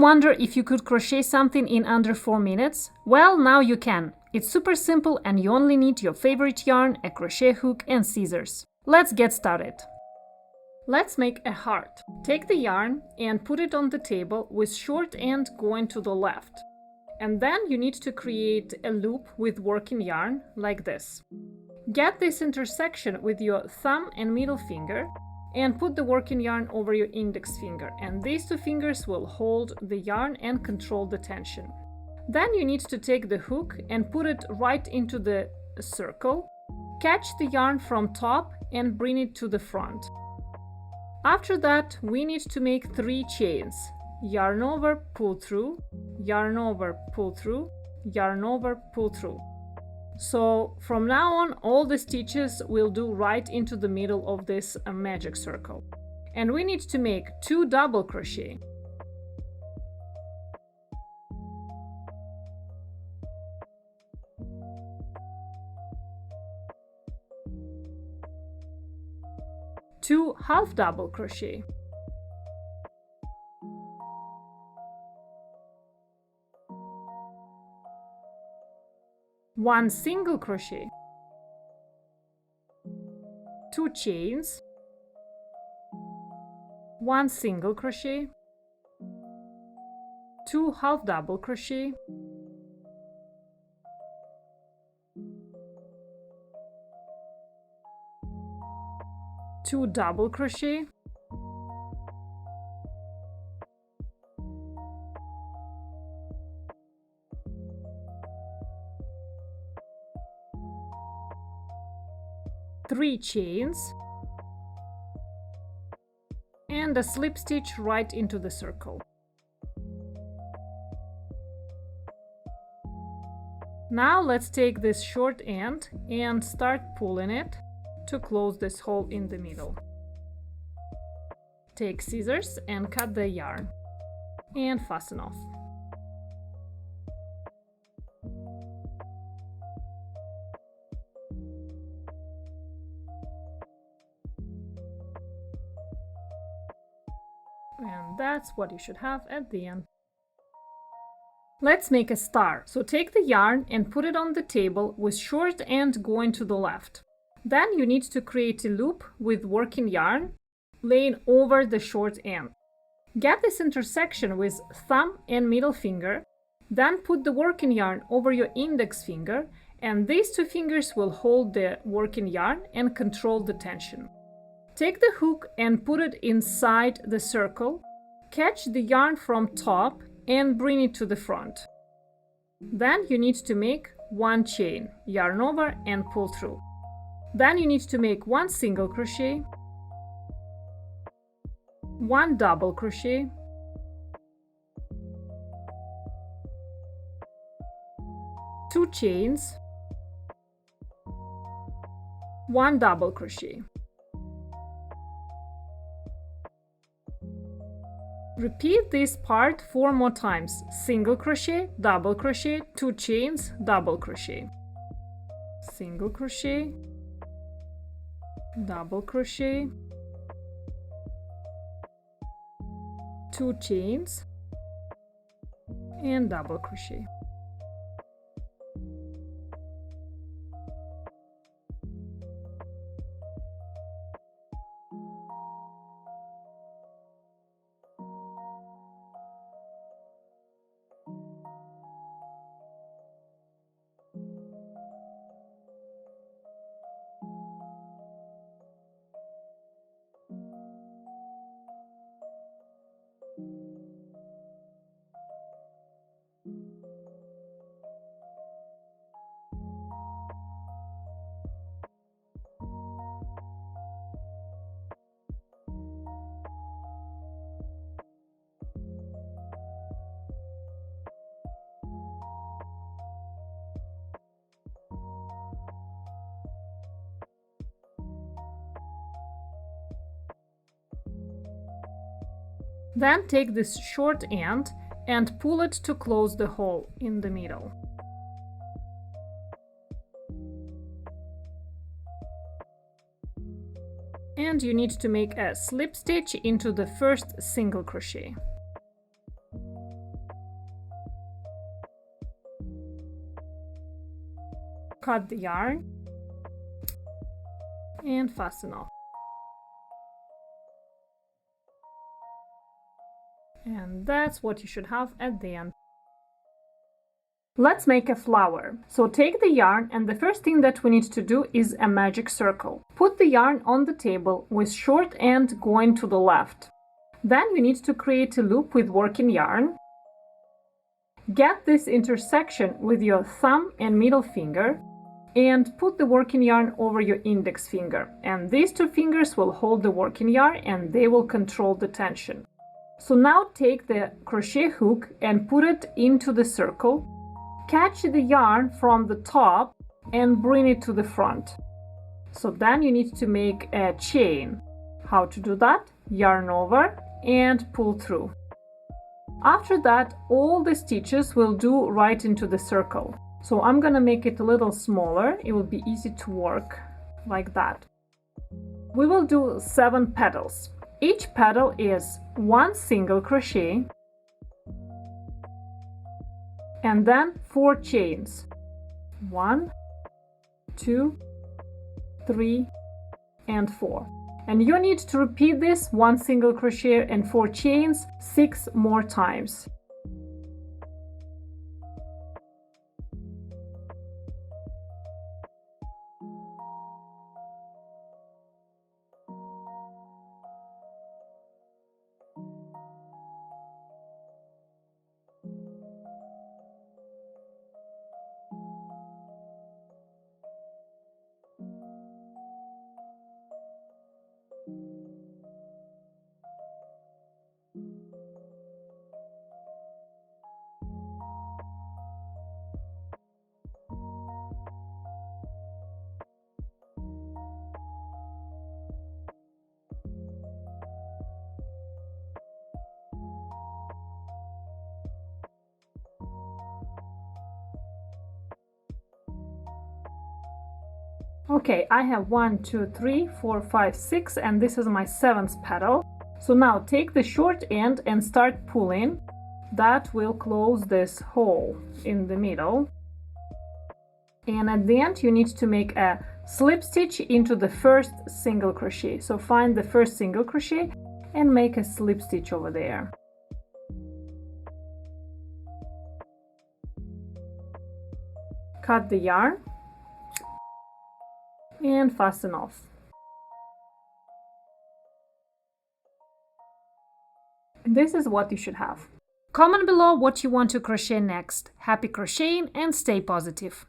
wonder if you could crochet something in under 4 minutes? Well, now you can. It's super simple and you only need your favorite yarn, a crochet hook and scissors. Let's get started. Let's make a heart. Take the yarn and put it on the table with short end going to the left. And then you need to create a loop with working yarn like this. Get this intersection with your thumb and middle finger and put the working yarn over your index finger, and these two fingers will hold the yarn and control the tension. Then you need to take the hook and put it right into the circle, catch the yarn from top and bring it to the front. After that, we need to make 3 chains: yarn over, pull through, yarn over, pull through, yarn over, pull through. So from now on, all the stitches will do right into the middle of this magic circle. And we need to make 2 double crochet. Two half double crochet. One single crochet, 2 chains, 1 single crochet, 2 half double crochet, 2 double crochet, 3 chains, and a slip stitch right into the circle. Now let's take this short end and start pulling it to close this hole in the middle. Take scissors and cut the yarn and fasten off. And that's what you should have at the end. Let's make a star. So take the yarn and put it on the table with short end going to the left. Then you need to create a loop with working yarn laying over the short end. Get this intersection with thumb and middle finger, then put the working yarn over your index finger, and these two fingers will hold the working yarn and control the tension. Take the hook and put it inside the circle, catch the yarn from top and bring it to the front. Then you need to make 1 chain, yarn over and pull through. Then you need to make 1 single crochet, 1 double crochet, 2 chains, 1 double crochet. Repeat this part 4 more times: single crochet, double crochet, 2 chains, double crochet, single crochet, double crochet, 2 chains, and double crochet. Then take this short end and pull it to close the hole in the middle. And you need to make a slip stitch into the first single crochet. Cut the yarn and fasten off. And that's what you should have at the end. Let's make a flower. So take the yarn, and the first thing that we need to do is a magic circle. Put the yarn on the table with short end going to the left. Then we need to create a loop with working yarn. Get this intersection with your thumb and middle finger and put the working yarn over your index finger. And these two fingers will hold the working yarn and they will control the tension. So now take the crochet hook and put it into the circle. Catch the yarn from the top and bring it to the front. So then you need to make a chain. How to do that? Yarn over and pull through. After that, all the stitches will do right into the circle. So I'm gonna make it a little smaller. It will be easy to work like that. We will do 7 petals. Each petal is 1 single crochet and then 4 chains. 1, 2, 3, and 4. And you need to repeat this 1 single crochet and 4 chains 6 more times. Okay, I have 1, 2, 3, 4, 5, 6, and this is my 7th petal. So now take the short end and start pulling. That will close this hole in the middle. And at the end, you need to make a slip stitch into the first single crochet. So find the first single crochet and make a slip stitch over there. Cut the yarn and fasten off. This is what you should have. Comment below what you want to crochet next. Happy crocheting and stay positive!